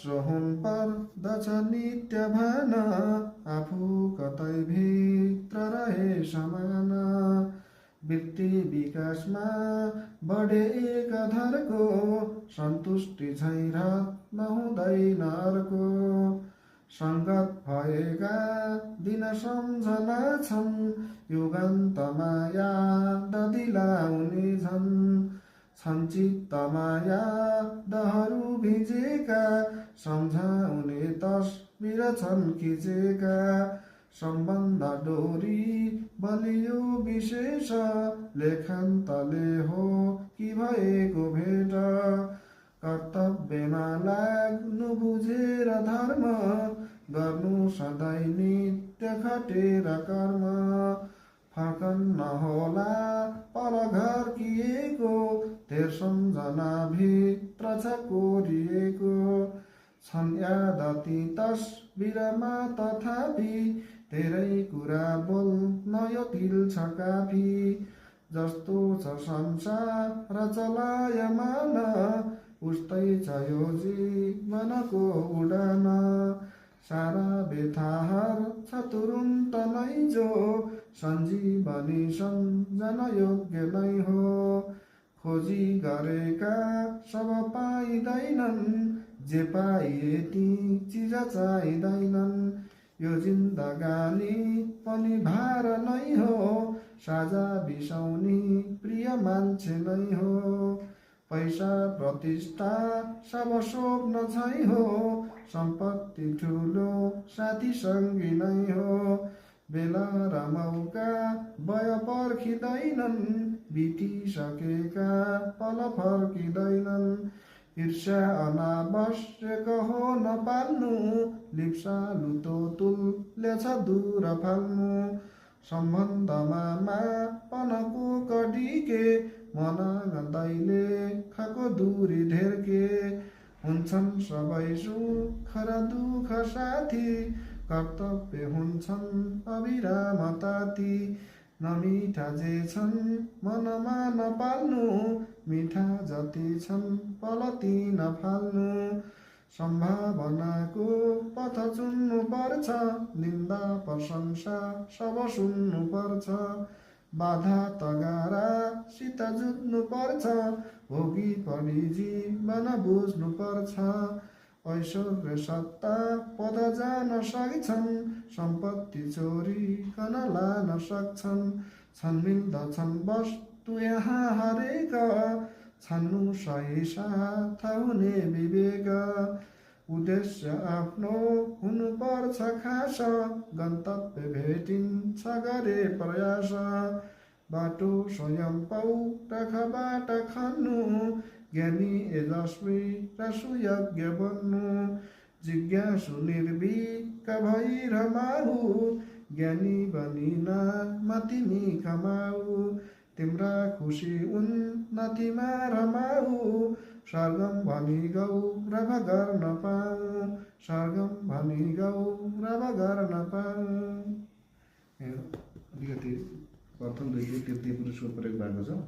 हुन पर्दछ नित्य भान आफू कतै भित्र रहे समान वृत्ति विकासमा बढे एकधरको सन्तुष्टि छैन नहुँदैन अर्को सङ्गत भएका दिन सम्झना छन् युगान्तमा याद दिलाउने झन् सञ्चितमा यादहरू भिजेका सम्झाउने तस्बिर छन् खिचेका सम्बन्ध डोरी बलियो विशेष लेखान्तले हो कि भएको भेट कर्तव्यमा लाग्नु बुझेर धर्म गर्नु सधैँ नित्य खटेर कर्म फर्कन्न होला पर घर किएको धेर सम्झना भित्र छ कोरिएको छन् याद ती तस्बिरमा तथापि धेरै कुरा बोल्न यो दिल छ काफी जस्तो छ संसार चलायमान उस्तै छ यो जीवनको उडान सारा बेथाहर छ तुरुन्त नै जो सञ्जीवनी सम्झन योग्य नै हो खोजी गरेका सब पाइँदैनन् जे पाइए ती चिज चाहिँदैनन् यो जिन्दगानी पनि भार नै हो साझा बिसाउने प्रिय मान्छे नै हो पैसा प्रतिष्ठा सब स्वप्न छै हो सम्पत्ति ठुलो साथी सङ्गी नै हो बेला र मौका भय पर्खिँदैनन् बितिसकेका पल फर्किँदैनन् ईर्ष्या अनावश्यक हो नपाल्नु लिप्सालु तो तुल्य छ दूर फाल्नु सम्बन्धमा मापनको कडिके मन दैले खको दूरी धेरके हुन्छन् सबै सुख र दुःख साथी कर्तव्य हुन्छन् अविराम ताती नमिठा जे छन् मनमा नपाल्नु मिठा जति छन् पल ती नफाल्नु सम्भावनाको पथ चुन्नु पर्छ निन्दा प्रशंसा सब सुन्नु पर्छ बाधा तगारा सित जुझ्नु पर्छ भोगी पनि जीवन बुझ्नु पर्छ ऐश्वर्य सत्ता पद जान सक्छन् सम्पत्ति चोरिकन लान सक्छन् छन् मिल्दछन् वस्तु यहाँ हरेक छन्नु सही साथ हुने विवेक उद्देश्य आफ्नो हुनुपर्छ खास गन्तव्य भेटिन्छ गरे प्रयास बाटो स्वयं पौरखबाट खन्नु ज्ञानी यशस्वी र सुयज्ञ बन्नु जिज्ञासु निर्भीक भई रमाऊ ज्ञानी बनिन मतिमी कमाऊ तिम्रा खुसी उन्नतिमा रमाऊ स्वर्गम भनी गौरव गर्न पाऊ स्वर्गम भनी गौरव गर्न पाऊ अलिकति प्रथम दुई तृतीय पुरुषको प्रयोग भएको छ।